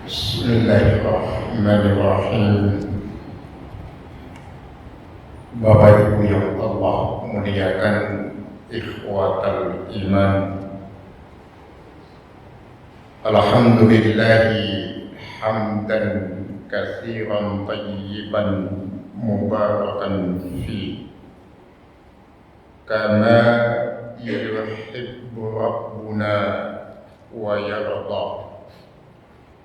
Bismillahirrahmanirrahim. Bapak Ibu yang Allah muliakan, ikhwatal iman, alhamdulillahi hamdan katsiran tayyiban mubarakan fi kama yuhibbu rabbuna wa yarda.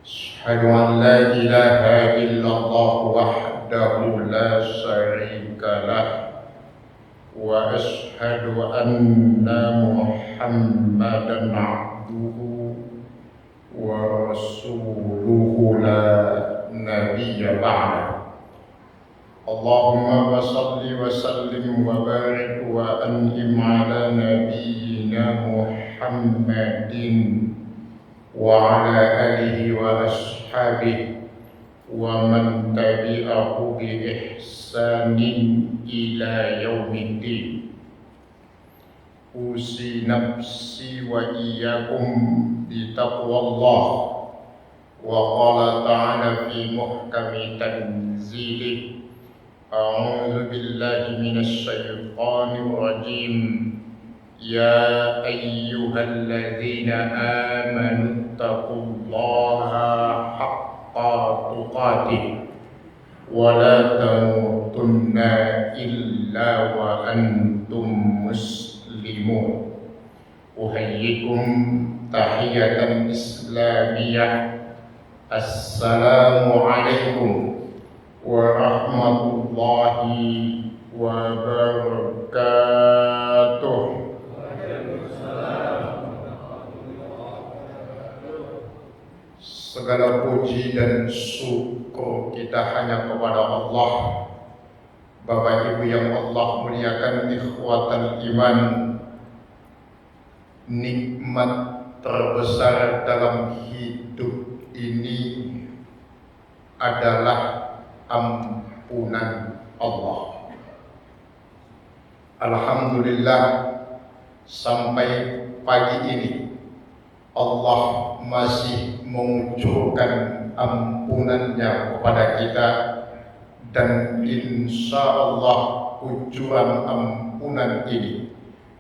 Asyhadu an la ilaha illallah wahdahu la syarika lah wa asyhadu anna Muhammadan abduhu wa rasuluhu la nabiyya ba'da. Allahumma salli wa sallim wa barik wa an'im ala nabiyyina Muhammadin wa ala alihi wa ashabihi wa man tabi'ahu bi ihsanin ila yaumiddin. Usi nafsi wa iyyakum bi taqwallah. Wa qala ta'ala fi muhkami tanzilih, a'udzu billahi minasy syaithanir rajim. Ya ayyuhalladzina amanu taqullaha haqqa tuqatih wa la tamutunna illa wa antum muslimun. Uhayyikum tahiyatan islamiyah. Assalamu alaikum warahmatullahi wabarakatuh. Segala puji dan syukur kita hanya kepada Allah. Bapak Ibu yang Allah muliakan, ikhwatal iman, nikmat terbesar dalam hidup ini adalah ampunan Allah. Alhamdulillah, sampai pagi ini Allah masih mengucurkan ampunannya kepada kita, dan insya Allah ucuran ampunan ini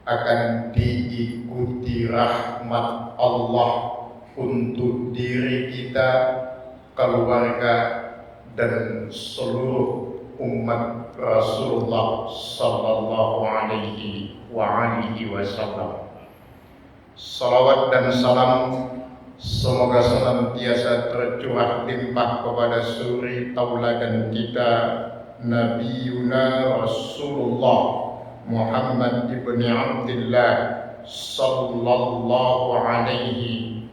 akan diikuti rahmat Allah untuk diri kita, keluarga, dan seluruh umat Rasulullah sallallahu alaihi wasallam. Salawat dan salam semoga senantiasa tercurah limpah kepada suri tauladan kita, Nabiyuna Rasulullah Muhammad ibni Abdillah sallallahu alaihi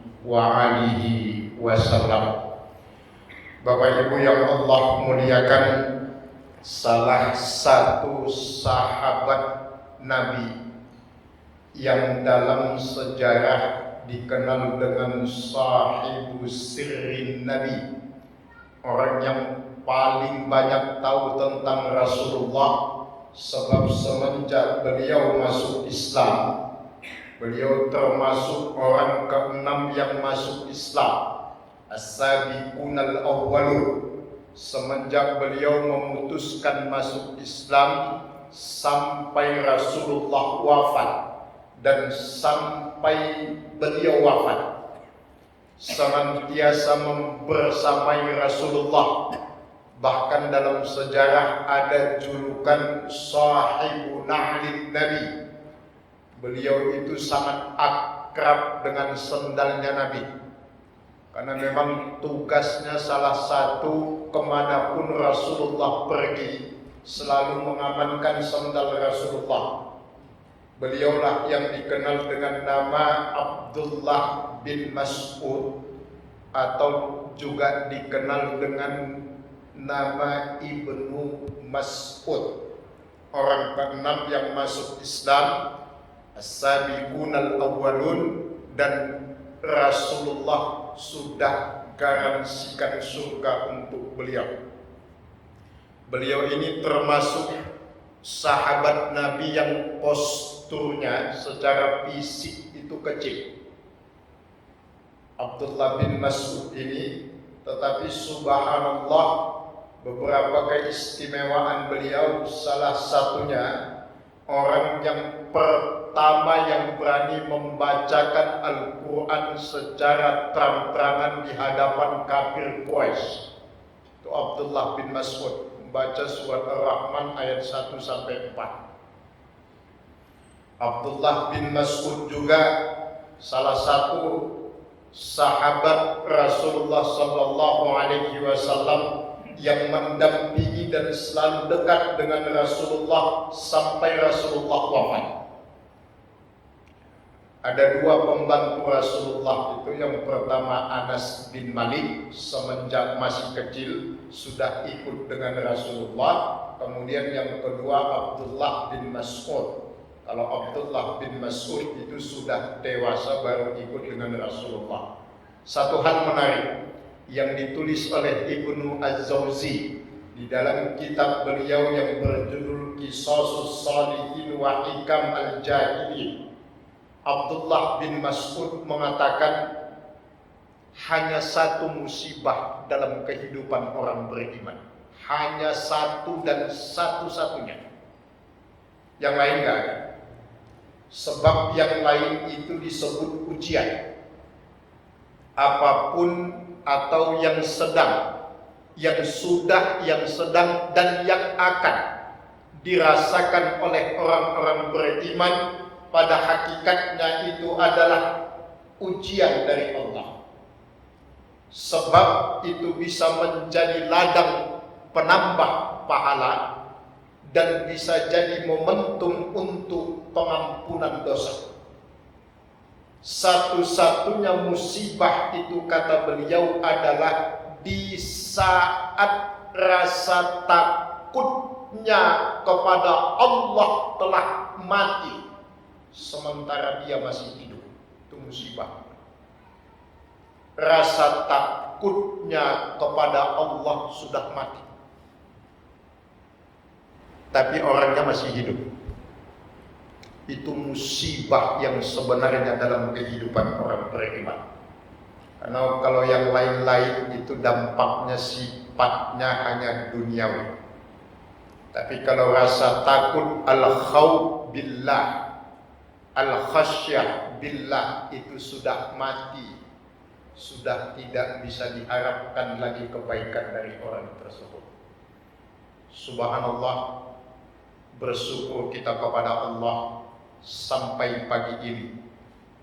wasallam. Bapak Ibu yang Allah muliakan, salah satu sahabat Nabi yang dalam sejarah dikenal dengan sahibu sirrin Nabi, orang yang paling banyak tahu tentang Rasulullah, sebab semenjak beliau masuk Islam, beliau termasuk orang ke-6 yang masuk Islam, as-sabiqunal awwalun. Semenjak beliau memutuskan masuk Islam sampai Rasulullah wafat, dan sampai beliau wafat senantiasa membersamai Rasulullah. Bahkan dalam sejarah ada julukan sahibu na'lin Nabi. Beliau itu sangat akrab dengan sendalnya Nabi, karena memang tugasnya salah satu, kemanapun Rasulullah pergi selalu mengamankan sendal Rasulullah. Beliaulah yang dikenal dengan nama Abdullah bin Mas'ud, atau juga dikenal dengan nama Ibnu Mas'ud, orang ke-6 yang masuk Islam, as-sabiqunal awwalun, dan Rasulullah sudah garansikan surga untuk beliau. Beliau ini termasuk sahabat Nabi yang posturnya secara fisik itu kecil. Abdullah bin Mas'ud ini Tetapi subhanallah, beberapa keistimewaan beliau, salah satunya orang yang pertama yang berani membacakan Al-Quran secara terang-terangan di hadapan kafir Quraisy itu Abdullah bin Mas'ud, membaca surat Ar-Rahman ayat 1 sampai 4. Abdullah bin Mas'ud juga salah satu sahabat Rasulullah sallallahu alaihi wasallam yang mendampingi dan selalu dekat dengan Rasulullah sampai Rasulullah wafat. Ada dua pembantu Rasulullah itu, yang pertama Anas bin Malik, semenjak masih kecil sudah ikut dengan Rasulullah. Kemudian yang kedua Abdullah bin Mas'ud. Kalau Abdullah bin Mas'ud itu sudah dewasa baru ikut dengan Rasulullah. Satu hal menarik yang ditulis oleh Ibnu Az-Zawzi di dalam kitab beliau yang berjudul Qisasus Shalihin wa Hikam Al-Jahilin. Abdullah bin Mas'ud mengatakan hanya satu musibah dalam kehidupan orang beriman. Hanya satu dan satu-satunya. Yang lain enggak ada. Sebab yang lain itu disebut ujian. Apapun atau yang sedang, yang sudah, yang sedang, dan yang akan dirasakan oleh orang-orang beriman, pada hakikatnya itu adalah ujian dari Allah. Sebab itu bisa menjadi ladang penambah pahala dan bisa jadi momentum untuk pengampunan dosa. Satu-satunya musibah itu, kata beliau, adalah di saat rasa takutnya kepada Allah telah mati sementara dia masih hidup. Itu musibah. Rasa takutnya kepada Allah sudah mati, tapi orangnya masih hidup. Itu musibah yang sebenarnya dalam kehidupan orang beriman. Karena kalau yang lain-lain itu dampaknya sifatnya hanya duniawi. Tapi kalau rasa takut, al-khawf billah, al-khasyah billah, itu sudah mati. Sudah tidak bisa diharapkan lagi kebaikan dari orang tersebut. Subhanallah, bersyukur kita kepada Allah sampai pagi ini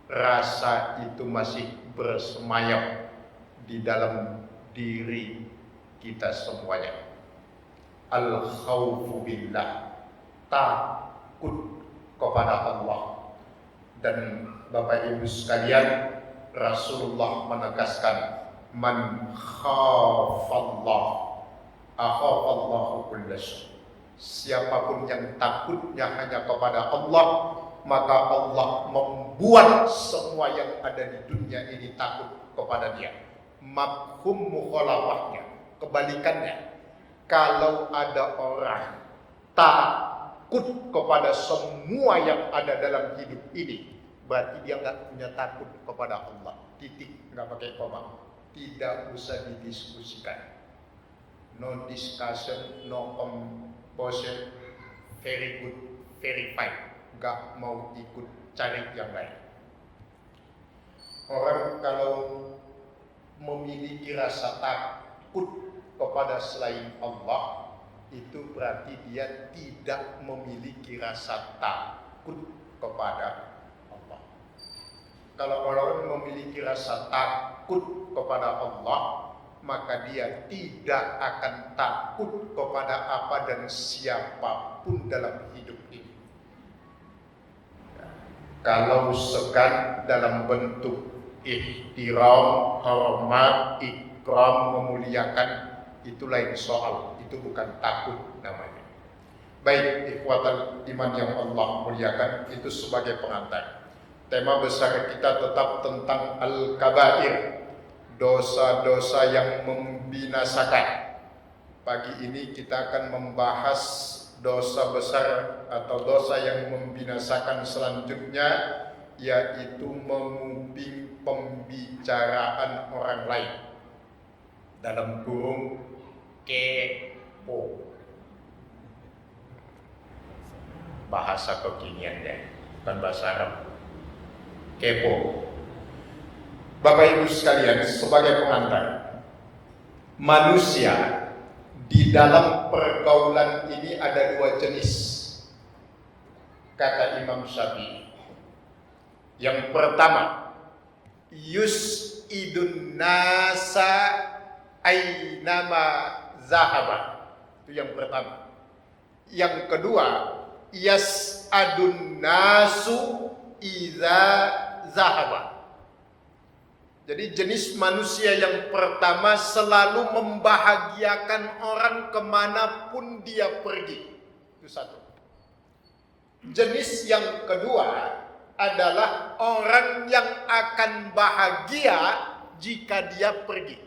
rasa itu masih bersemayam di dalam diri kita semuanya. Al-khawfu billah, takut kepada Allah. Dan Bapak Ibu sekalian, Rasulullah menegaskan, man khafallah akhafallahu kulla syai'. Siapapun yang takutnya hanya kepada Allah, maka Allah membuat semua yang ada di dunia ini takut kepada dia. Mafhum mukhalafahnya, kebalikannya. Kalau ada orang takut kepada semua yang ada dalam hidup ini, berarti dia nggak punya takut kepada Allah. Titik, nggak pakai koma. Tidak usah didiskusikan. No discussion, no composition, very good, very fine. Gak mau ikut cari yang lain. Orang kalau memiliki rasa takut kepada selain Allah, itu berarti dia tidak memiliki rasa takut kepada Allah. Kalau orang memiliki rasa takut kepada Allah, maka dia tidak akan takut kepada apa dan siapapun dalam hidup ini. Kalau segan dalam bentuk ihtiram, hormat, ikram, memuliakan, itu lain soal. Itu bukan takut namanya. Baik, ikhwatal iman yang Allah muliakan, itu sebagai pengantar. Tema besar kita tetap tentang al-kabair, dosa-dosa yang membinasakan. Pagi ini kita akan membahas dosa besar atau dosa yang membinasakan selanjutnya, yaitu menguping pembicaraan orang lain. dalam kurung kepo, bahasa kekiniannya, bukan bahasa Arab. Kepo. Bapak Ibu sekalian, sebagai pengantar, manusia di dalam pergaulan ini ada dua jenis, kata Imam Syafi'i. Yang pertama, yus'idun nasa aynama zahaba. Itu yang pertama. Yang kedua, yas'adun nasu idza zahaba. Jadi jenis manusia yang pertama selalu membahagiakan orang kemanapun dia pergi. Itu satu. Jenis yang kedua adalah orang yang akan bahagia jika dia pergi.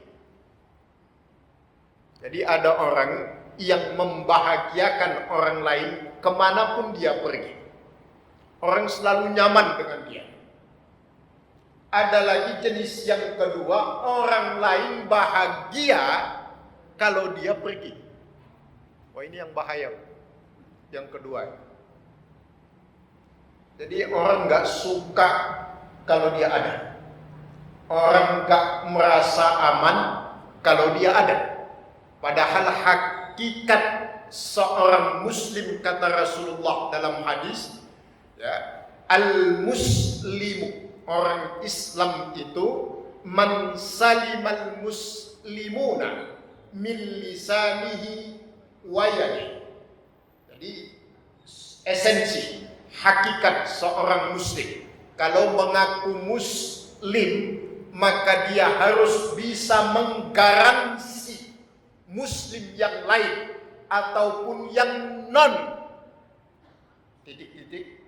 Jadi ada orang yang membahagiakan orang lain kemanapun dia pergi. Orang selalu nyaman dengan dia. Ada lagi jenis yang kedua, orang lain bahagia kalau dia pergi. Wah, ini yang bahaya. Yang kedua. Jadi orang gak suka kalau dia ada. Orang gak merasa aman kalau dia ada. Padahal hakikat seorang muslim, kata Rasulullah dalam hadis, ya, al-muslimu, orang Islam itu man salimal muslimuna min lisanihi wa yadihi. Jadi esensi hakikat seorang muslim, kalau mengaku muslim maka dia harus bisa menggaransi muslim yang lain ataupun yang non titik-titik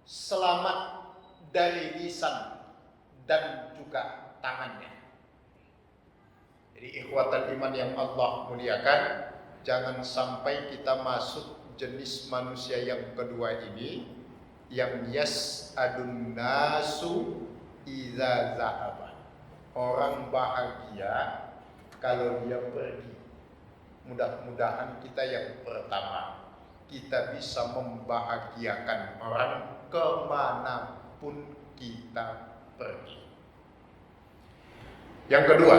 selamat dari lisan dan juga tangannya. Jadi ikhwatal iman yang Allah muliakan, jangan sampai kita masuk jenis manusia yang kedua ini, yang yas'adun nasu idza zahaba. Orang bahagia kalau dia pergi. Mudah-mudahan kita yang pertama, kita bisa membahagiakan orang kemana pun kita pergi. Yang kedua,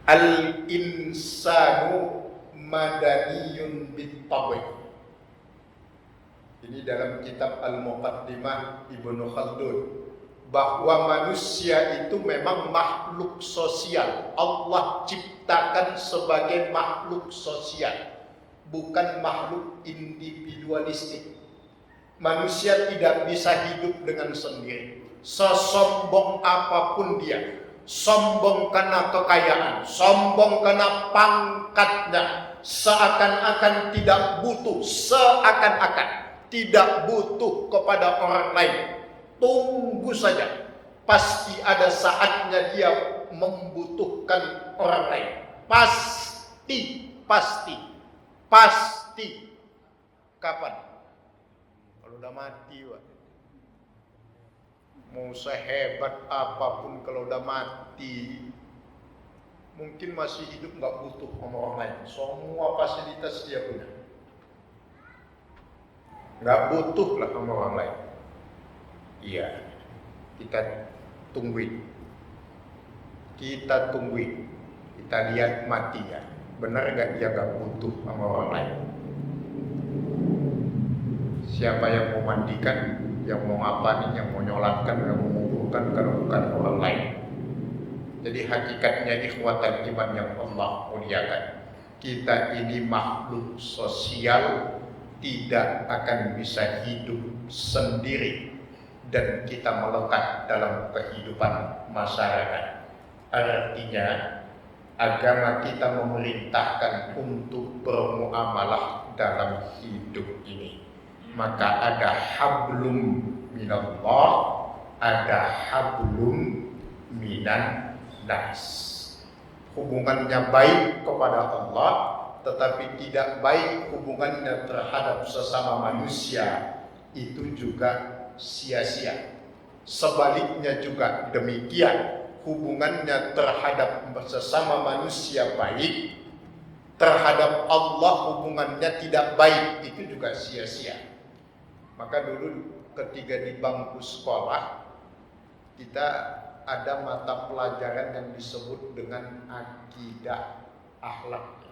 al-insanu madaniyun bit-tabi'. Ini dalam kitab Al-Muqaddimah Ibnu Khaldun, bahwa manusia itu memang makhluk sosial. Allah ciptakan sebagai makhluk sosial, bukan makhluk individualistik. Manusia tidak bisa hidup dengan sendiri. Sesombong apapun dia, sombong karena kekayaan, sombong karena pangkatnya, seakan-akan tidak butuh, tidak butuh kepada orang lain. Tunggu saja, pasti ada saatnya dia membutuhkan orang lain. Pasti. Kapan? Kalau udah mati, Pak. Mau sehebat apapun kalau udah mati, mungkin masih hidup nggak butuh sama orang lain. Semua fasilitas dia punya, nggak butuh lah sama orang lain. Iya, kita tungguin, kita lihat matinya. Benar nggak dia nggak butuh sama orang lain? Siapa yang mau mandikan, yang mau ngapain, yang mau nyolatkan, yang mau menguburkan, kalau bukan orang lain. Jadi hakikatnya ikhwatan iman yang Allah muliakan, kita ini makhluk sosial, tidak akan bisa hidup sendiri, dan kita melekat dalam kehidupan masyarakat. Artinya agama kita memerintahkan untuk bermuamalah dalam hidup ini. Maka ada hablum minallah, ada hablum minan nas. Hubungannya baik kepada Allah, tetapi tidak baik hubungannya terhadap sesama manusia, itu juga sia-sia. Sebaliknya juga demikian, hubungannya terhadap sesama manusia baik, terhadap Allah hubungannya tidak baik, itu juga sia-sia. Maka dulu ketika di bangku sekolah, kita ada mata pelajaran yang disebut dengan akidah akhlak.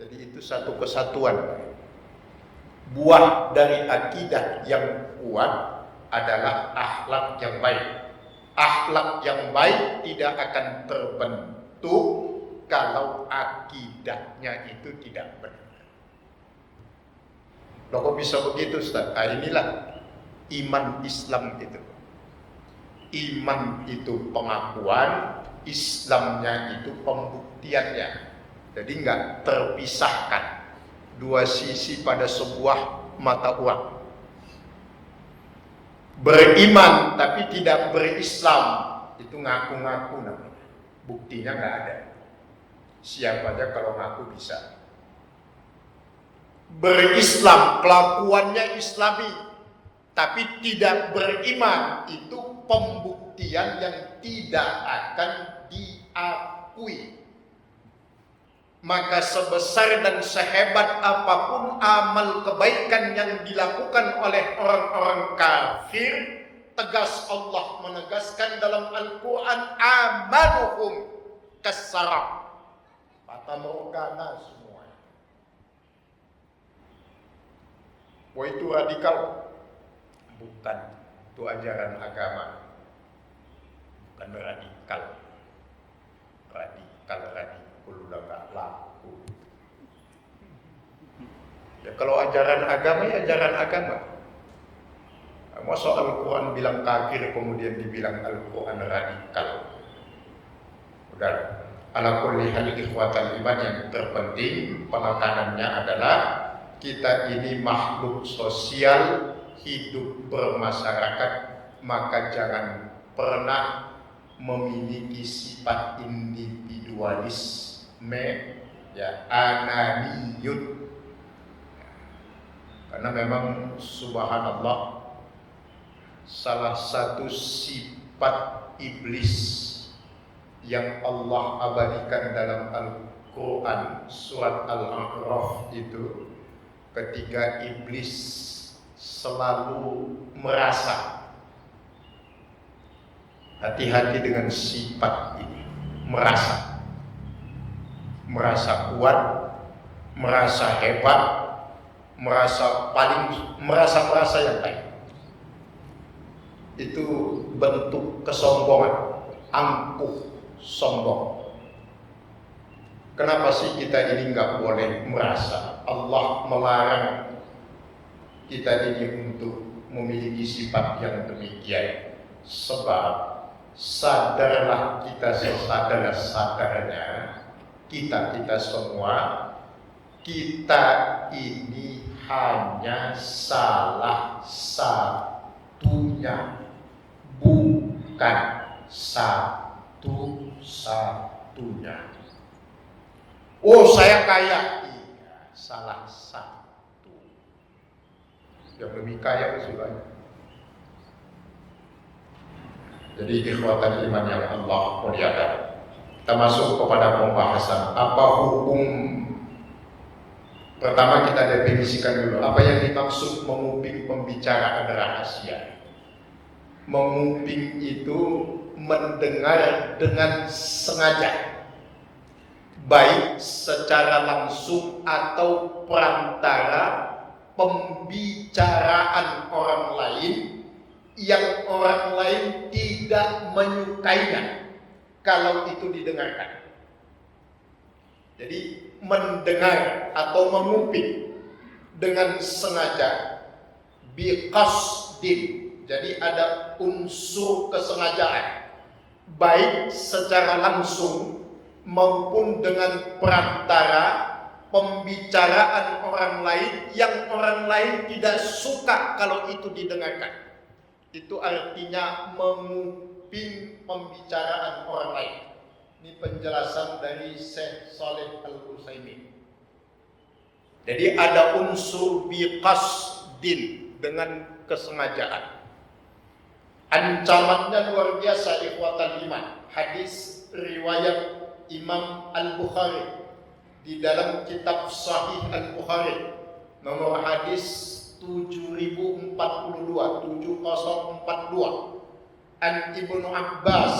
Jadi itu satu kesatuan. Buah dari akidah yang kuat adalah akhlak yang baik. Akhlak yang baik tidak akan terbentuk kalau akidahnya itu tidak benar. Loh kok bisa begitu, Ustaz? Nah, inilah iman Islam itu. Iman itu pengakuan, Islamnya itu pembuktiannya. Jadi enggak terpisahkan dua sisi pada sebuah mata uang. Beriman tapi tidak berislam, itu ngaku-ngaku namanya. Buktinya nggak ada. Siapa aja kalau ngaku bisa. Berislam, kelakuannya Islami, tapi tidak beriman, itu pembuktian yang tidak akan diakui. Maka sebesar dan sehebat apapun amal kebaikan yang dilakukan oleh orang-orang kafir, tegas Allah menegaskan dalam Al-Quran, amaluhum kasarab, fata morgana semua. Wah, itu radikal? Bukan, itu ajaran agama. Bukan radikal. Radikal udah gak laku. Ya kalau ajaran agama ya ajaran agama. Masa Al-Quran bilang kafir kemudian dibilang Al-Quran radikal? Udah, ala kulli hal ikhwatal iman, yang terpenting penekanannya adalah kita ini makhluk sosial, hidup bermasyarakat, maka jangan pernah memiliki sifat individualis, ya, ananiyut. Karena memang subhanallah, salah satu sifat iblis yang Allah abadikan dalam Al-Quran surat Al-A'raf itu, ketika iblis selalu merasa. Hati-hati dengan sifat ini, merasa kuat, merasa hebat, merasa yang baik. Itu bentuk kesombongan, angkuh, sombong. Kenapa sih kita ini nggak boleh merasa? Allah melarang kita ini untuk memiliki sifat yang demikian. Sebab sadarlah kita sesadar-sadarnya, kita semua, kita ini hanya salah satunya, bukan satu-satunya. Oh, saya kaya, iya, salah satu. Yang lebih kaya masih banyak. Jadi ikhwatan iman yang Allah muliakan, kita masuk kepada pembahasan apa hukum. Pertama kita definisikan dulu apa yang dimaksud menguping pembicaraan rahasia. Menguping itu mendengar dengan sengaja, baik secara langsung atau perantara pembicaraan orang lain yang orang lain tidak menyukainya kalau itu didengarkan. Jadi mendengar atau menguping dengan sengaja, biqasdin. Jadi ada unsur kesengajaan, baik secara langsung maupun dengan perantara pembicaraan orang lain yang orang lain tidak suka kalau itu didengarkan. Itu artinya menguping pembicaraan orang lain. Ini penjelasan dari Syekh Shalih Al-Utsaimin. Jadi ada unsur biqasdin dengan kesengajaan. Ancamannya luar biasa, ikhwatal iman. Hadis riwayat Imam Al-Bukhari di dalam kitab Sahih Al-Bukhari, nomor hadis 7042, 7042. An Ibnu Abbas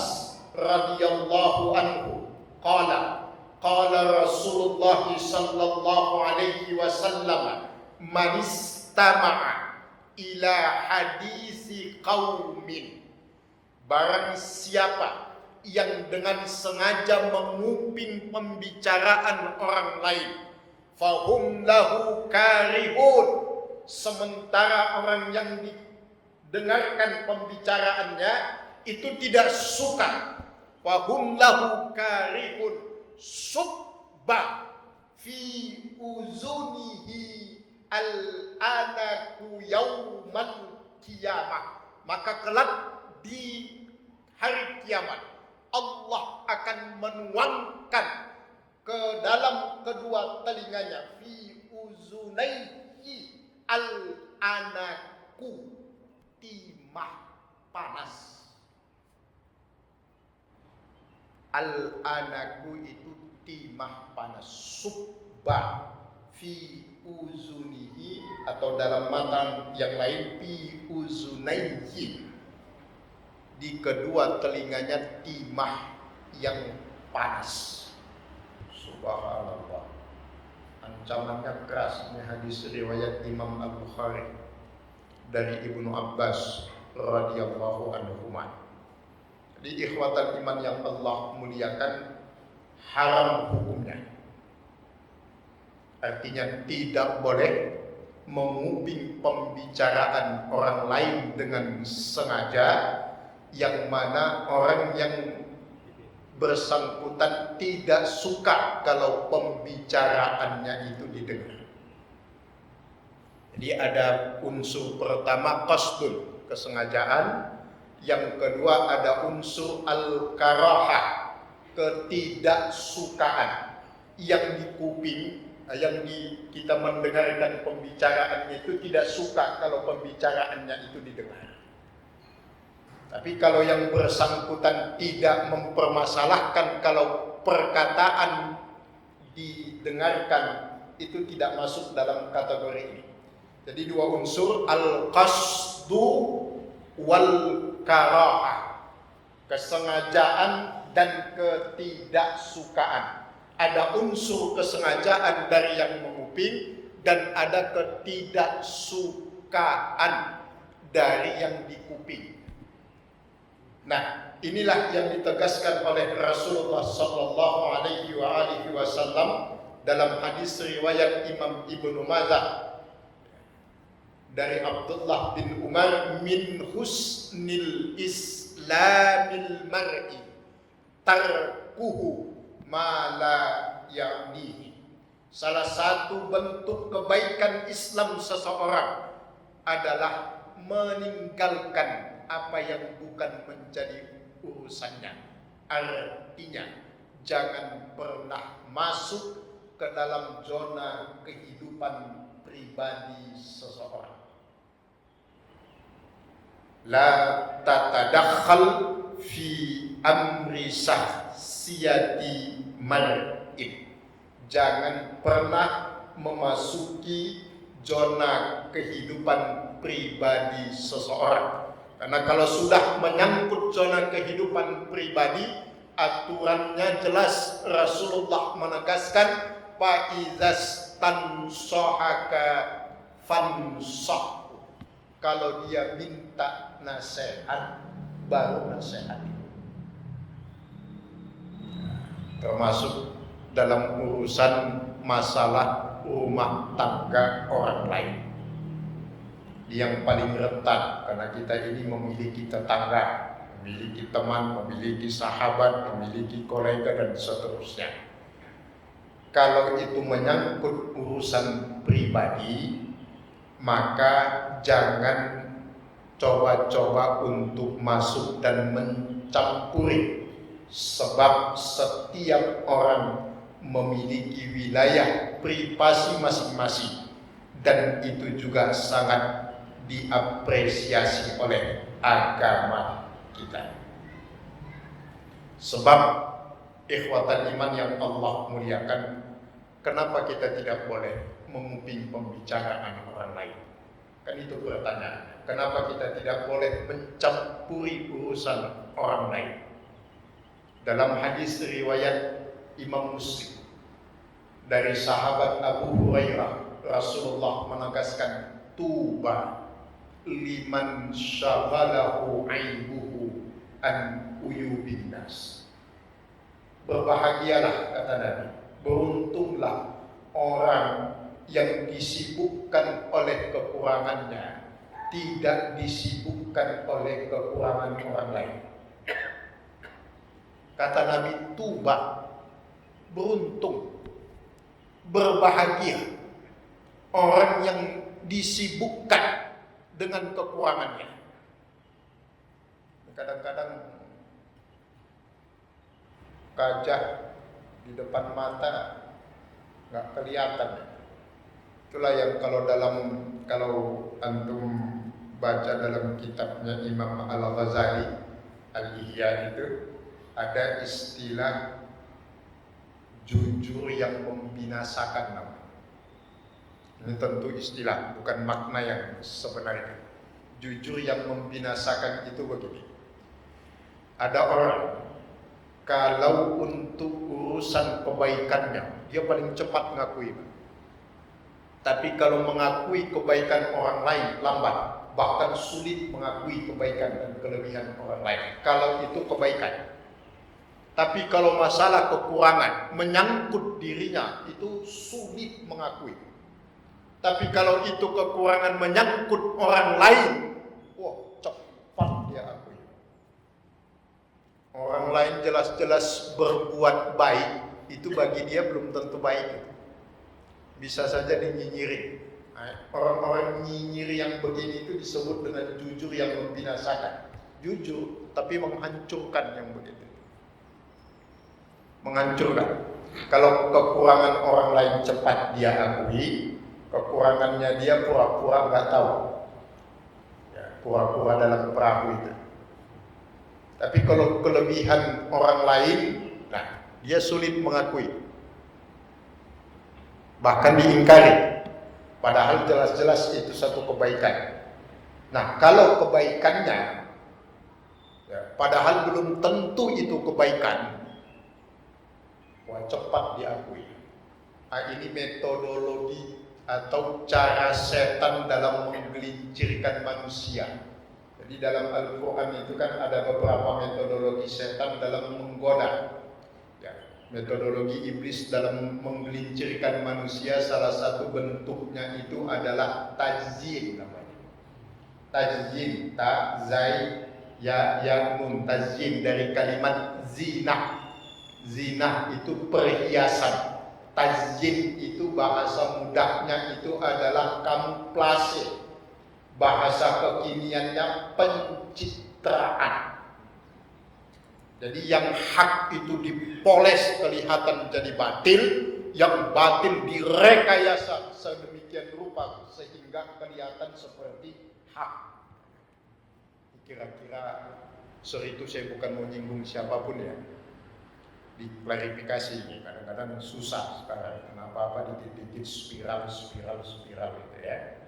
radhiyallahu anhu qala Rasulullah sallallahu alaihi wasallam, man istama'a ila hadisi qaumin, barang siapa yang dengan sengaja menguping pembicaraan orang lain, fahum lahu karihun, sementara orang yang didengarkan pembicaraannya itu tidak suka, fahum lahu karihun subba fi uzunihi al-anaku yaumal qiyamah, maka kelak di hari kiamat Allah akan menuangkan ke dalam kedua telinganya, fi uzunaihi al-anaku, timah panas. Al-anaku itu timah panas. Subba fi uzunihi, atau dalam matan yang lain fi uzunaihi, di kedua telinganya timah yang panas. Subhanallah, ancamannya keras. Ini hadis riwayat Imam Al-Bukhari dari Ibnu Abbas radhiyallahu anhu. Jadi ikhwatal iman yang Allah muliakan, haram hukumnya. Artinya tidak boleh menguping pembicaraan orang lain dengan sengaja, yang mana orang yang bersangkutan tidak suka kalau pembicaraannya itu didengar. Jadi ada unsur pertama qasdun, kesengajaan. Yang kedua ada unsur al-karahah, ketidaksukaan. Yang dikuping, kita mendengarkan pembicaraannya itu tidak suka kalau pembicaraannya itu didengar. Tapi kalau yang bersangkutan tidak mempermasalahkan kalau perkataan didengarkan, itu tidak masuk dalam kategori ini. Jadi dua unsur, al-qasdu wal karahah, kesengajaan dan ketidaksukaan. Ada unsur kesengajaan dari yang menguping dan ada ketidaksukaan dari yang dikuping. Nah, inilah yang ditegaskan oleh Rasulullah sallallahu alaihi wasallam dalam hadis riwayat Imam Ibnu Majah dari Abdullah bin Umar, min husnil islamil mar'i tarkuhu ma la ya'nihi. Salah satu bentuk kebaikan Islam seseorang adalah meninggalkan apa yang bukan menjadi urusannya. Artinya, jangan pernah masuk ke dalam zona kehidupan pribadi seseorang. La tatadakhal fi amri sahsiyati mar'in. Jangan pernah memasuki zona kehidupan pribadi seseorang. Karena kalau sudah menyangkut zona kehidupan pribadi, aturannya jelas. Rasulullah menegaskan, faizas tansohaka fansah. Kalau dia minta nasihat, baru nasihat. Termasuk dalam urusan masalah rumah tangga orang lain. Yang paling rentan, karena kita ini memiliki tetangga, memiliki teman, memiliki sahabat, memiliki kolega dan seterusnya. Kalau itu menyangkut urusan pribadi, maka jangan coba-coba untuk masuk dan mencampuri, sebab setiap orang memiliki wilayah privasi masing-masing, dan itu juga sangat diapresiasi oleh agama kita. Sebab ikhwatan iman yang Allah muliakan, kenapa kita tidak boleh menguping pembicaraan orang lain? Kan itu pertanyaan. Kenapa kita tidak boleh mencampuri urusan orang lain? Dalam hadis riwayat Imam Muslim dari sahabat Abu Hurairah, Rasulullah menegaskan, tuba liman syaghalahu aibuhu an uyubin nas. Berbahagialah, kata Nabi, beruntunglah orang yang disibukkan oleh kekurangannya, tidak disibukkan oleh kekurangan orang lain. Kata Nabi, tuba, beruntung, berbahagia orang yang disibukkan dengan kekurangannya. Kadang-kadang gajah di depan mata nggak kelihatan. Itulah yang kalau antum baca dalam kitabnya Imam Al-Ghazali Al-Ihya itu ada istilah jujur yang membinasakan namanya. Ini tentu istilah, bukan makna yang sebenarnya. Jujur yang membinasakan itu begini. Ada orang, kalau untuk urusan kebaikannya, dia paling cepat mengakui. Tapi kalau mengakui kebaikan orang lain, lambat. Bahkan sulit mengakui kebaikan dan kelebihan orang lain, kalau itu kebaikan. Tapi kalau masalah kekurangan menyangkut dirinya, itu sulit mengakui. Tapi kalau itu kekurangan menyangkut orang lain, wah, cepat dia akui. Orang lain jelas-jelas berbuat baik, itu bagi dia belum tentu baik. Bisa saja dinyinyiri. Orang-orang nyinyiri yang begini itu disebut dengan jujur yang membinasakan. Jujur, tapi menghancurkan yang begitu. Menghancurkan. Kalau kekurangan orang lain cepat dia akui, kekurangannya dia pura-pura nggak tahu. Ya, pura-pura dalam perahu itu. Tapi kalau kelebihan orang lain, nah, dia sulit mengakui. Bahkan diingkari. Padahal jelas-jelas itu satu kebaikan. Nah, kalau kebaikannya, ya, padahal belum tentu itu kebaikan, wah, cepat diakui. Nah, ini metodologi atau cara setan dalam menggelincirkan manusia. Jadi dalam Al-Quran itu kan ada beberapa metodologi setan dalam menggoda. Ya, metodologi iblis dalam menggelincirkan manusia, salah satu bentuknya itu adalah tajzin namanya. Tajzin, ta, zai, ya, nun. Tajzin dari kalimat zinah. Zinah itu perhiasan. Tajzin itu bahasa mudahnya itu adalah kamuflase. Bahasa kekiniannya pencitraan. Jadi yang hak itu dipoles kelihatan jadi batil, yang batil direkayasa sedemikian rupa sehingga kelihatan seperti hak. Kira-kira itu saya bukan mau nyinggung siapapun ya. Diklarifikasi ini kadang-kadang susah sekarang. Kenapa dikit-dikit spiral gitu ya.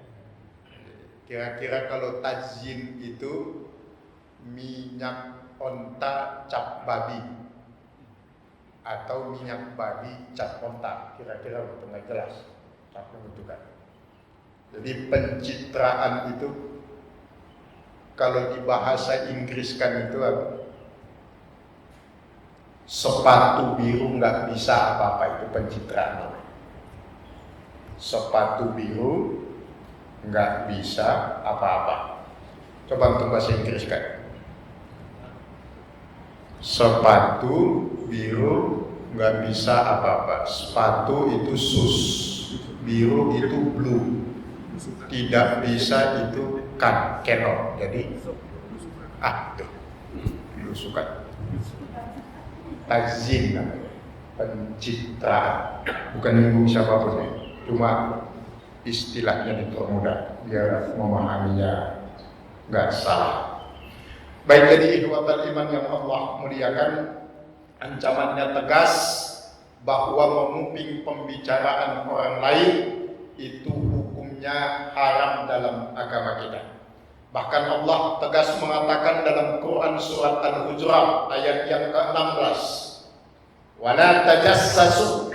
Kira-kira kalau tajzin itu minyak onta cap babi atau minyak babi cap onta, kira-kira betul nggak jelas capnya itu kan. Jadi pencitraan itu kalau di bahasa Inggriskan itu sepatu biru nggak bisa apa-apa, itu pencitraan. Sepatu biru nggak bisa apa-apa. Coba untuk bahasa Inggris kan. Sepatu biru nggak bisa apa-apa. Sepatu itu sus, biru itu blue. Tidak bisa itu cannot. Jadi tuh belusukan. Tajzin namanya, pencitraan. Bukan nyinggung siapapun ya. Cuma istilahnya dipermudah biar memahaminya nggak salah. Baik, jadi ikhwatal iman yang Allah muliakan, ancamannya tegas bahwa menguping pembicaraan orang lain itu hukumnya haram dalam agama kita. Bahkan Allah tegas mengatakan dalam Quran surat Al-Hujurat ayat yang ke-16, wala tajassasu,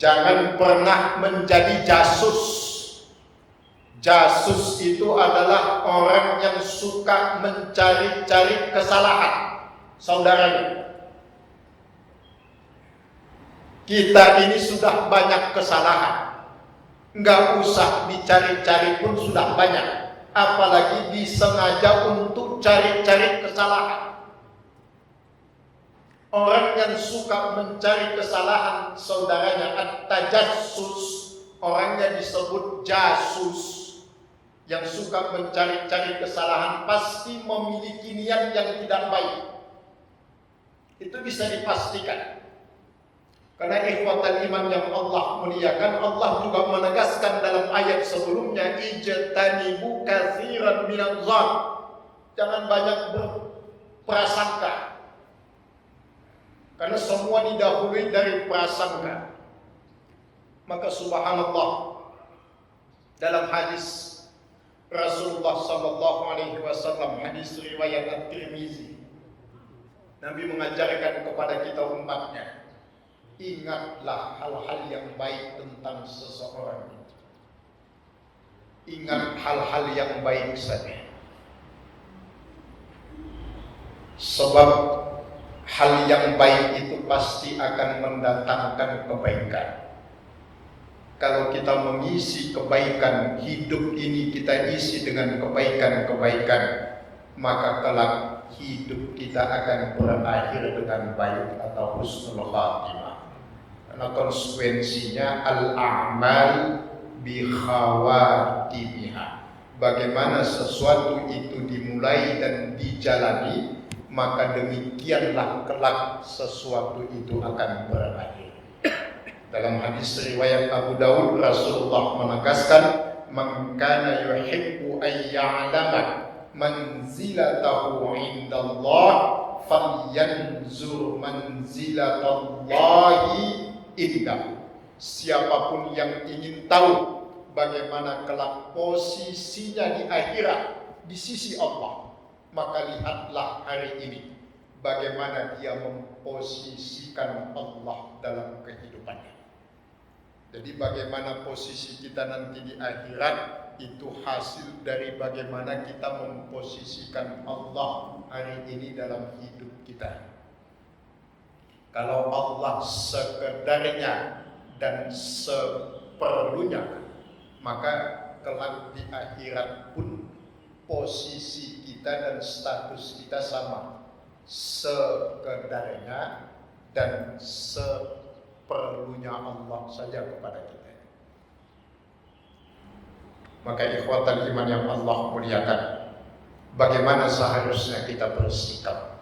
jangan pernah menjadi jasus. Jasus itu adalah orang yang suka mencari-cari kesalahan saudaranya. Kita ini sudah banyak kesalahan, nggak usah dicari-cari pun sudah banyak, apalagi disengaja untuk cari-cari kesalahan. Orang yang suka mencari kesalahan saudaranya, at-tajassus, orangnya disebut jasus. Yang suka mencari-cari kesalahan pasti memiliki niat yang tidak baik. Itu bisa dipastikan. Karena ikhwatal iman yang Allah muliakan, Allah juga menegaskan dalam ayat sebelumnya, ijtanibu katsiran minadh-dhann. Jangan banyak berprasangka. Karena semua didahului dari prasangka. Maka subhanallah, dalam hadis Rasulullah sallallahu alaihi wasallam, hadis riwayat At-Tirmizi, Nabi mengajarkan kepada kita umatnya, ingatlah hal-hal yang baik tentang seseorang itu. Ingat hal-hal yang baik saja. Sebab hal yang baik itu pasti akan mendatangkan kebaikan. Kalau kita mengisi kebaikan, hidup ini kita isi dengan kebaikan-kebaikan, maka kelak hidup kita akan berakhir dengan baik atau husnul khatimah. Karena konsekuensinya al-a'mal bi khawatimiha. Bagaimana sesuatu itu dimulai dan dijalani, maka demikianlah kelak sesuatu itu akan berakhir. Dalam hadis riwayat Abu Dawud, Rasulullah menegaskan, man kana yuhibbu an ya'lama manzilatahu 'indallah falyanzur manzilatallahi indahu. Siapapun yang ingin tahu bagaimana kelak posisinya di akhirat di sisi Allah, maka lihatlah hari ini bagaimana dia memposisikan Allah dalam kehidupannya. Jadi bagaimana posisi kita nanti di akhirat itu hasil dari bagaimana kita memposisikan Allah hari ini dalam hidup kita. Kalau Allah sekedarnya dan seperlunya, maka kelak di akhirat pun posisi kita dan status kita sama, sekedarnya dan seperlunya Allah saja kepada kita. Maka ikhwatal iman yang Allah muliakan, bagaimana seharusnya kita bersikap?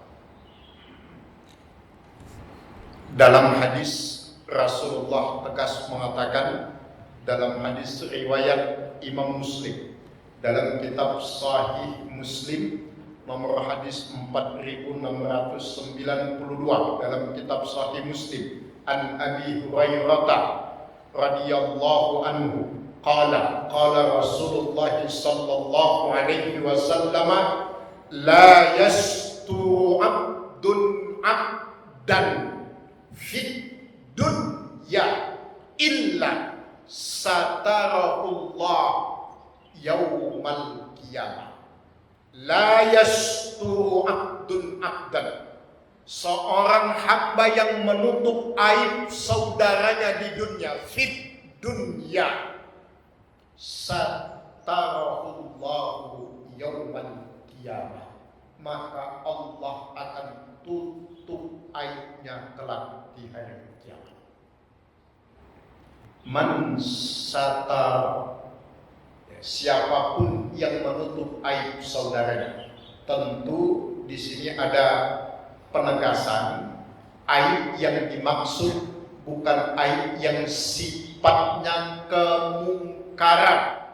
Dalam hadis Rasulullah tegas mengatakan, dalam hadis riwayat Imam Muslim, dalam kitab Sahih Muslim nomor hadis 4692, dalam kitab Sahih Muslim, an Abi Hurairah radhiyallahu anhu qala Rasulullah sallallahu alaihi wasallam, la yasturu abdun abdan fid dunya illa satarahullah yaumal qiyamah. La yasturu abdun abdan, seorang hamba yang menutup aib saudaranya di dunia, fit dunya, satarahullahu yaumal qiyamah, maka Allah akan tutup aibnya kelak di hari kiamat. Man satar, siapapun yang menutup aib saudaranya. Tentu di sini ada penegasan, aib yang dimaksud bukan aib yang sifatnya kemungkaran.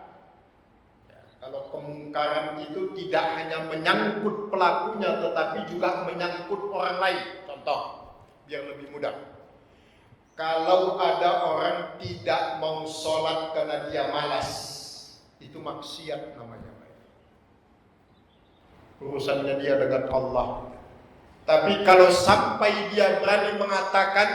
Kalau kemungkaran kemungkaran itu tidak hanya menyangkut pelakunya, tetapi juga menyangkut orang lain. Contoh, biar lebih mudah. Kalau ada orang tidak mau sholat karena dia malas, itu maksiat namanya. Urusannya dia dengan Allah. Tapi kalau sampai dia berani mengatakan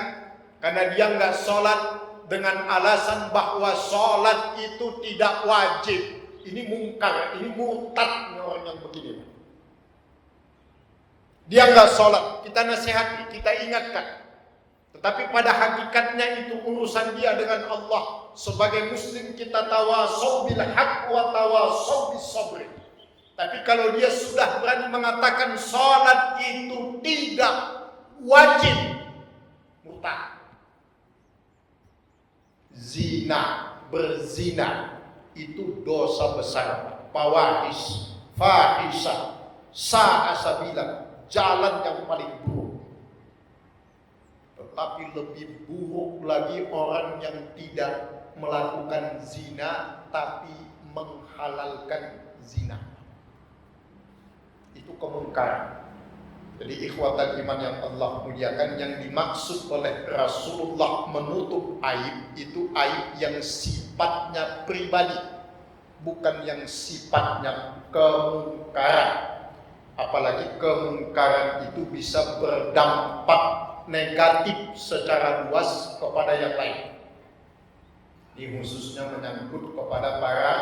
karena dia nggak sholat dengan alasan bahwa sholat itu tidak wajib, ini mungkar, ini murtad orang yang begini. Dia nggak sholat, kita nasihati, kita ingatkan. Tetapi pada hakikatnya itu urusan dia dengan Allah. Sebagai muslim kita tawasau bil haq wa tawasau bis sabr. Tapi kalau dia sudah berani mengatakan sholat itu tidak wajib, murtad. Zina, berzina itu dosa besar. Fawahish, fahisha, sa'asabila, jalan yang paling buruk. Tetapi lebih buruk lagi orang yang tidak melakukan zina tapi menghalalkan zina. Itu kemungkaran. Jadi ikhwatal iman yang Allah muliakan, yang dimaksud oleh Rasulullah menutup aib itu aib yang sifatnya pribadi, bukan yang sifatnya kemungkaran. Apalagi kemungkaran itu bisa berdampak negatif secara luas kepada yang lain. Ini khususnya menyangkut kepada para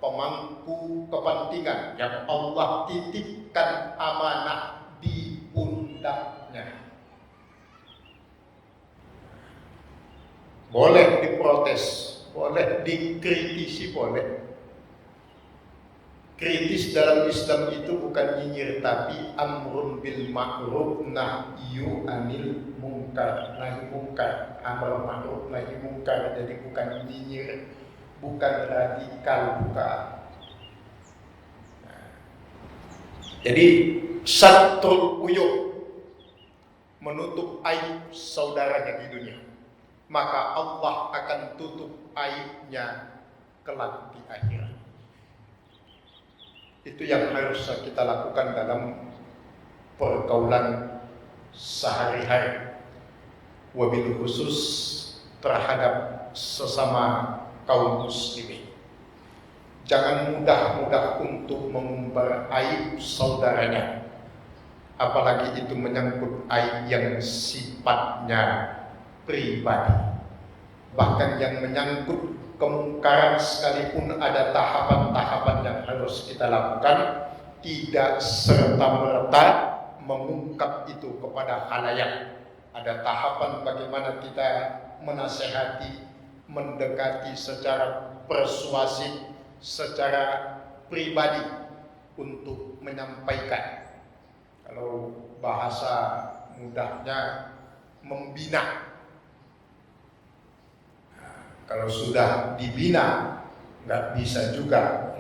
pemangku kepentingan yang Allah titipkan amanah di pundaknya. Boleh diprotes, boleh dikritisi, boleh. Kritis dalam Islam itu bukan nyinyir, tapi amrun bil ma'ruf nahyu anil munkar. Nahi munkar, amr ma'ruf nahi munkar. Jadi bukan nyinyir, bukan radikal, bukan. Jadi satrul uyub, menutup aib saudaranya di dunia, maka Allah akan tutup aibnya kelak di akhirat. Itu yang harus kita lakukan dalam pergaulan sehari-hari, wabil khusus terhadap sesama kaum muslimin. Jangan mudah-mudah untuk mengumbar aib saudaranya, apalagi itu menyangkut aib yang sifatnya pribadi. Bahkan yang menyangkut kemungkaran sekalipun ada tahapan-tahapan yang harus kita lakukan, tidak serta-merta mengungkap itu kepada khalayak. Ada tahapan bagaimana kita menasehati, mendekati secara persuasif, secara pribadi untuk menyampaikan. Kalau bahasa mudahnya membina. Kalau sudah dibina, nggak bisa juga.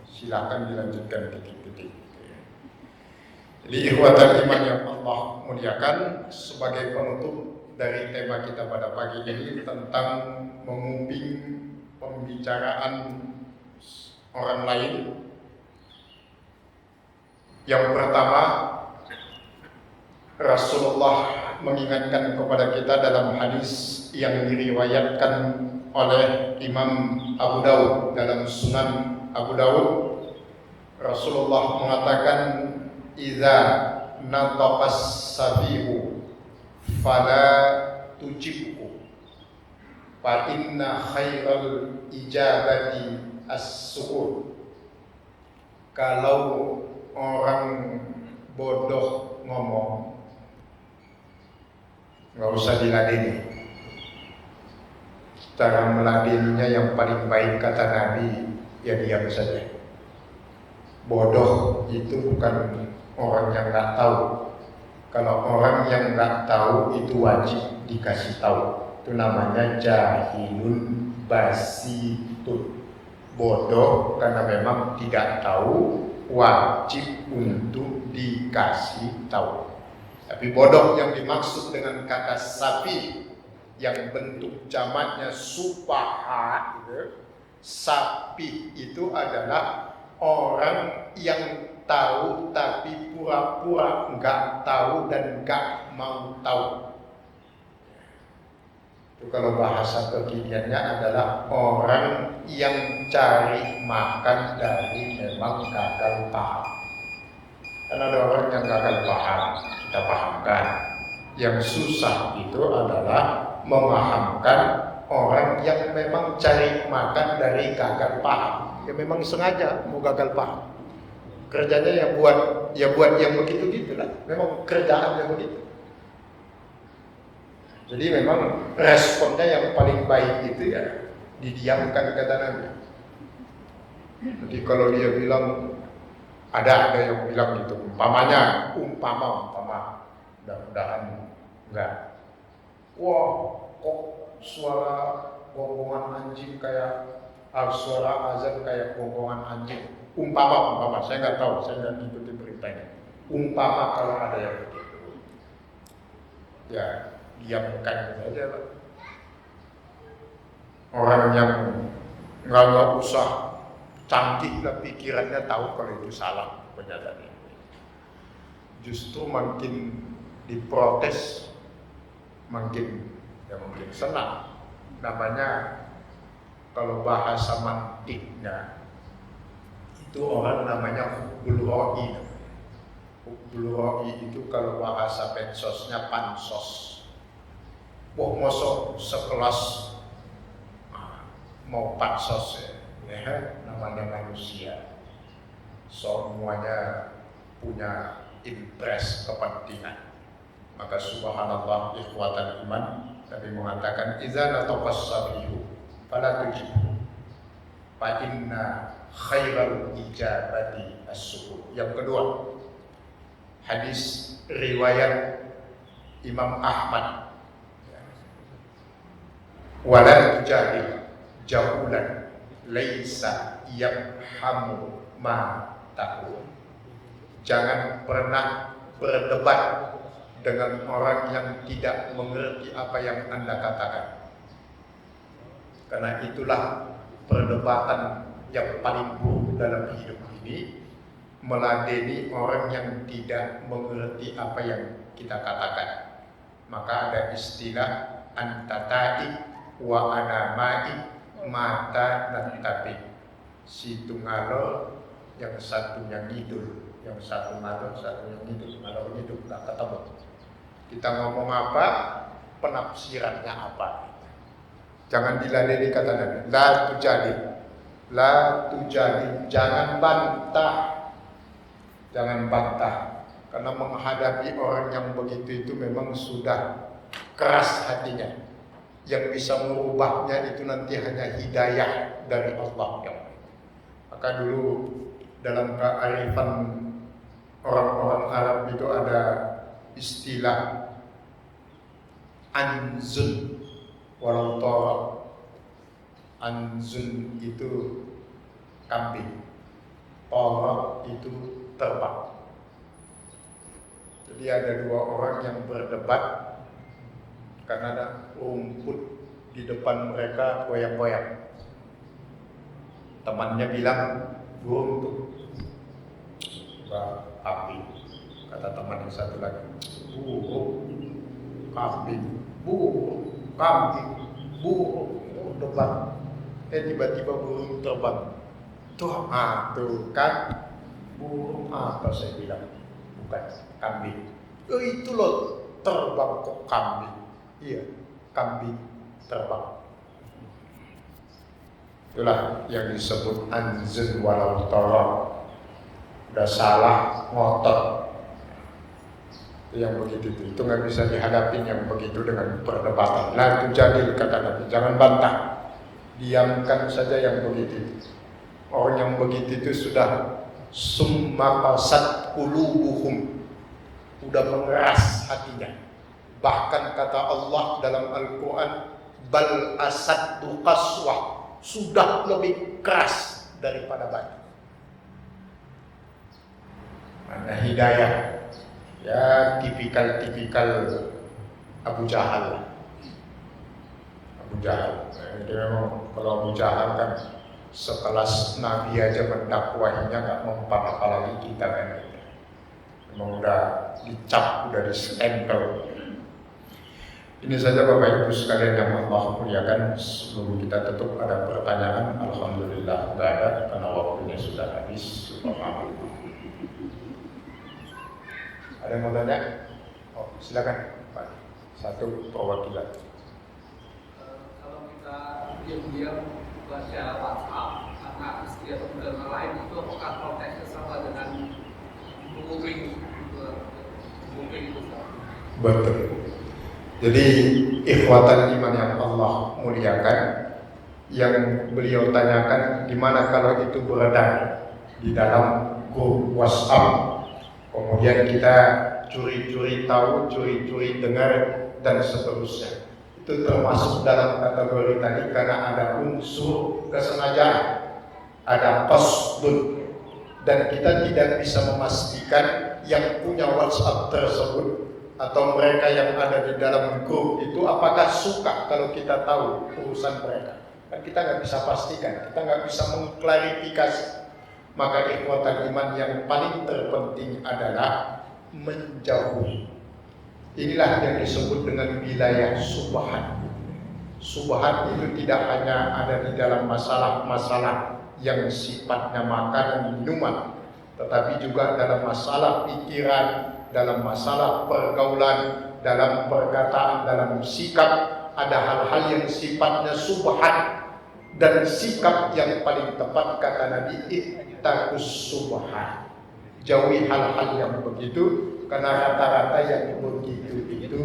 Silakan dilanjutkan titik-titik. Jadi ikhwatal iman yang Allah muliakan, sebagai penutup dari tema kita pada pagi ini tentang mengumping pembicaraan orang lain. Yang pertama, Rasulullah mengingatkan kepada kita dalam hadis yang diriwayatkan oleh Imam Abu Dawud dalam Sunan Abu Dawud. Rasulullah mengatakan, "Idza nataqas sabihu fala tujibhu fa inna khairal ijabati as-sukur." Kalau orang bodoh ngomong, nggak usah diladeni. Cara meladeninya yang paling baik kata Nabi, ya diam saja. Bodoh itu bukan orang yang nggak tahu. Kalau orang yang nggak tahu itu wajib dikasih tahu. Itu namanya jahilun basitun. Bodoh karena memang tidak tahu, wajib untuk dikasih tahu. Tapi bodoh yang dimaksud dengan kata safi, yang bentuk jamaknya supaha, gitu. Sapi itu adalah orang yang tahu tapi pura-pura nggak tahu dan nggak mau tahu. Itu kalau bahasa kekiniannya adalah orang yang cari makan dari memang gagal paham. Karena ada orang yang gagal paham, kita pahamkan. Yang susah itu adalah memahamkan orang yang memang cari makan dari gagal paham. Ya memang sengaja mau gagal paham. Kerjanya ya buat yang begitu gitulah. Memang kerjaannya begitu. Jadi memang responnya yang paling baik itu ya didiamkan kata Nabi. Jadi kalau dia bilang ada yang bilang gitu, umpama, mudah-mudahan enggak. Wah, kok suara gonggongan anjing kayak suara azan kayak gonggongan anjing. Umpama, saya nggak tahu, saya nggak ikuti beritanya. Umpama kalau ada yang begitu, ya diamkan saja lah. Orang yang nggak usah canggih lah pikirannya tahu kalau itu salah pernyataannya. Justru makin diprotes, makin senang. Namanya kalau bahasa mantiknya itu orang namanya hubbul ra'i. Hubbul ra'i itu kalau bahasa medsosnya pansos. Wah, mosok sekelas mau pansos ya, namanya manusia. Semuanya punya interest kepentingan. Maka subhanallah ikhwatan iman, Nabi mengatakan idza nataqas sabihu fala tujibhu fa inna khairal ijabati as-sukut. Yang kedua, hadis riwayat Imam Ahmad, wala tujadil jahulan laisa yafhamu ma taqul. Jangan pernah berdebat dengan orang yang tidak mengerti apa yang Anda katakan. Karena itulah perdebatan yang paling buruk dalam hidup ini, meladeni orang yang tidak mengerti apa yang kita katakan. Maka ada istilah antatai wa anamai mata nantabi. Situ ngalor, yang satunya ngidul, yang satu ngalor, satunya ngidul, ngalor ngidul nggak ketemu. Kita ngomong apa, penafsirannya apa. Jangan diladeni kata Nabi. La tujadi, jangan bantah. Jangan bantah. Karena menghadapi orang yang begitu itu memang sudah keras hatinya. Yang bisa merubahnya itu nanti hanya hidayah dari Allah. Maka dulu dalam kearifan orang-orang Arab itu ada istilah anzun walau torok. Anzun itu kambing, torok itu terbang. Jadi ada dua orang yang berdebat karena ada rumput di depan mereka goyang-goyang. Temannya bilang, burung tuh kambing. Kata teman yang satu lagi, burung, kambing, burung, kambing, burung, debat. Tiba-tiba burung terbang. Tuh kan burung apa saya bilang, bukan kambing. Itu loh terbang kok kambing. Iya, kambing terbang. Itulah yang disebut anzun walau torok. Udah salah, ngotot. Itu yang begitu itu nggak bisa dihadapin yang begitu dengan perdebatan. Nah itu jadil kata Nabi, jangan bantah, diamkan saja yang begitu. Orang yang begitu itu sudah summa qasat qulubuhum, udah mengeras hatinya. Bahkan kata Allah dalam Al-Quran, bal asaddu qaswah, sudah lebih keras daripada batu. Mana hidayah, ya tipikal Abu Jahal. Abu Jahal, jadi memang kalau Abu Jahal kan Sekelas Nabi aja mendakwahinya gak mempan, apalagi kita kan. Memang udah dicap, udah distempel. Ini saja Bapak Ibu sekalian yang Allah muliakan. Sebelum kita tutup ada pertanyaan. Alhamdulillah tidak ada karena waktunya sudah habis. Ada yang mau tanya? Oh, silakan Pak. Satu perwakilan. Kalau kita diam-diam baca WhatsApp anak istri atau saudara lain, itu apakah konteksnya sama dengan menguping itu? Betul. Jadi ikhwatan iman yang Allah muliakan, yang beliau tanyakan gimana kalau itu beredar di dalam grup WhatsApp, kemudian kita curi-curi tahu, curi-curi dengar dan seterusnya. Itu termasuk dalam kategori tadi karena ada unsur kesengajaan, ada qasdun, dan kita tidak bisa memastikan yang punya WhatsApp tersebut atau mereka yang ada di dalam grup itu apakah suka kalau kita tahu urusan mereka. Dan kita nggak bisa pastikan, kita nggak bisa mengklarifikasi. Maka ikhwatan iman yang paling terpenting adalah menjauhi. Inilah yang disebut dengan wilayah subhat. Subhat itu tidak hanya ada di dalam masalah-masalah yang sifatnya makanan minuman, tetapi juga dalam masalah pikiran, dalam masalah pergaulan, dalam perkataan, dalam sikap. Ada hal-hal yang sifatnya subhat, dan sikap yang paling tepat kata Nabi, ittaqus subhat. Jauhi hal-hal yang begitu, karena rata-rata yang begitu itu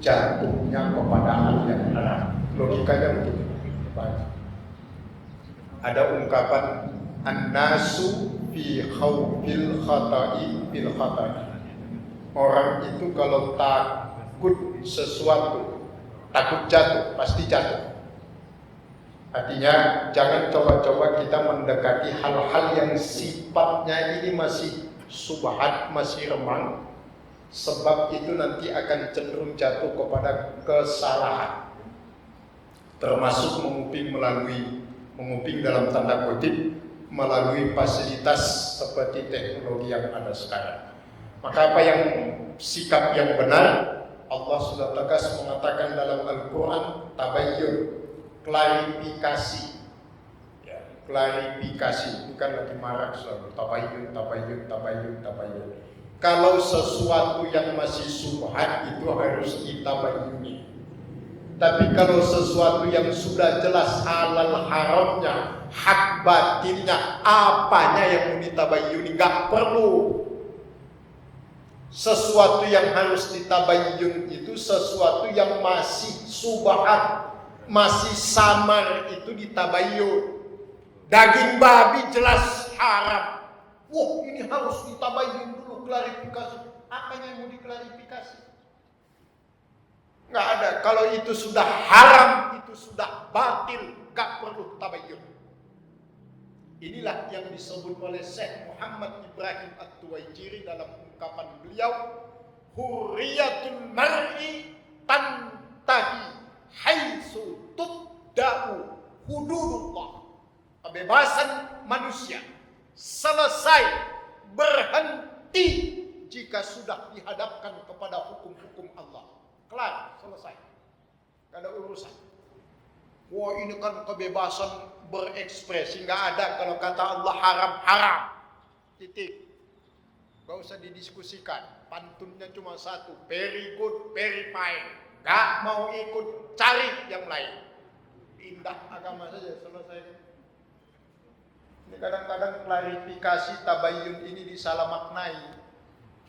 jatuhnya kepada hal yang haram. Logikanya begitu. Ada ungkapan an-nasu fi khawfil khata'i bil khata'i. Orang itu kalau takut sesuatu, takut jatuh, pasti jatuh. Artinya jangan coba-coba kita mendekati hal-hal yang sifatnya ini masih subhat, masih remang, sebab itu nanti akan cenderung jatuh kepada kesalahan. Termasuk menguping dalam tanda kutip melalui fasilitas seperti teknologi yang ada sekarang. Maka apa yang sikap yang benar, Allah sudah tegas mengatakan dalam Al-Quran, tabayyun, klarifikasi. Ya, klarifikasi, bukan lagi marak selalu tabayyun. Kalau sesuatu yang masih subhat itu harus ditabayyuni. Tapi kalau sesuatu yang sudah jelas halal haramnya, hak batinnya, apanya yang mau ditabayyuni, nggak perlu. Sesuatu yang harus ditabayyun itu sesuatu yang masih subhat, masih samar, itu ditabayyun. Daging babi jelas haram. Wah, ini harus ditabayyun dulu, klarifikasi. Apanya yang mau diklarifikasi? Nggak ada. Kalau itu sudah haram, itu sudah batil, nggak perlu tabayyun. Inilah yang disebut oleh Syekh Muhammad Ibrahim At-Tuwaijiri dalam ungkapan beliau, hurriyatul mar'i tantahi haitsu tubda'u hududullah. Kebebasan manusia selesai, berhenti jika sudah dihadapkan kepada hukum-hukum Allah. Kelar, selesai. Gak ada urusan. Wah, ini kan kebebasan berekspresi, nggak ada kalau kata Allah haram. Titik. Gak usah didiskusikan. Pantunnya cuma satu, very good, very fine. Gak mau ikut, cari yang lain. Indah agama saja, selesai. Ini kadang-kadang klarifikasi tabayyun ini disalah maknai.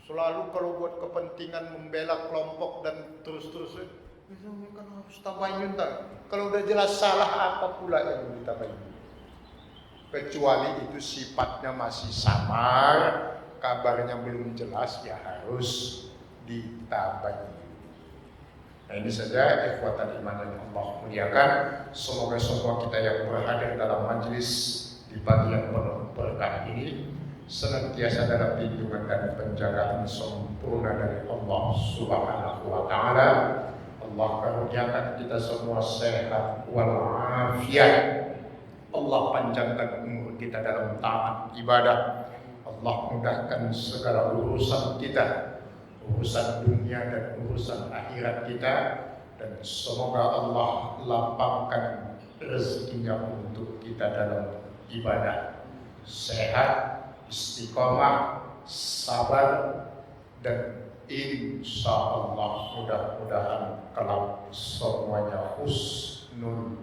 Selalu kalau buat kepentingan membela kelompok dan terus-terusan, kan harus tabayyun tak? Kalau udah jelas salah, apa pula yang ditabayyun? Kecuali itu sifatnya masih samar, kabarnya belum jelas, ya harus ditabayyun. Nah, ini saja ikhwatan iman yang Allah muliakan. Semoga semua kita yang berhadir dalam majelis di pagi yang penuh berkah ini senantiasa dalam lindungan dan penjagaan sempurna dari Allah Subhanahu wa taala. Allah karuniakan kita semua sehat walafiat, Allah panjangkan umur kita dalam taat ibadah. Allah mudahkan segala urusan kita, urusan dunia dan urusan akhirat kita, dan semoga Allah lapangkan rezekinya untuk kita dalam ibadah. Sehat, istiqomah, sabar, dan insya Allah mudah-mudahan kelak semuanya husnul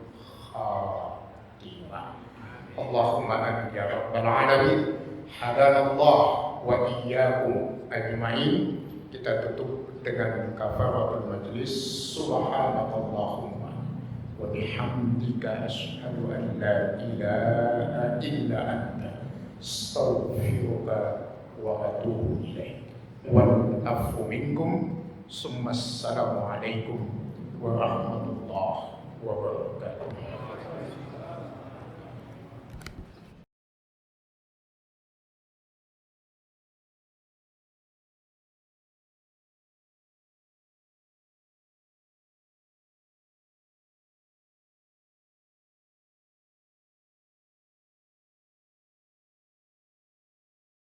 khatimah. Allahumma amin ya rabbal alamin. Hadanallah wa iyyakum ajma'in. Kita tutup dengan kafaratul majlis. Subhanallahumma wa bihamdika asyhadu an la ilaha illa anta astaghfiruka wa atubu ilaik. Wal afu minkum. Summa assalamu alaikum warahmatullahi wabarakatuh.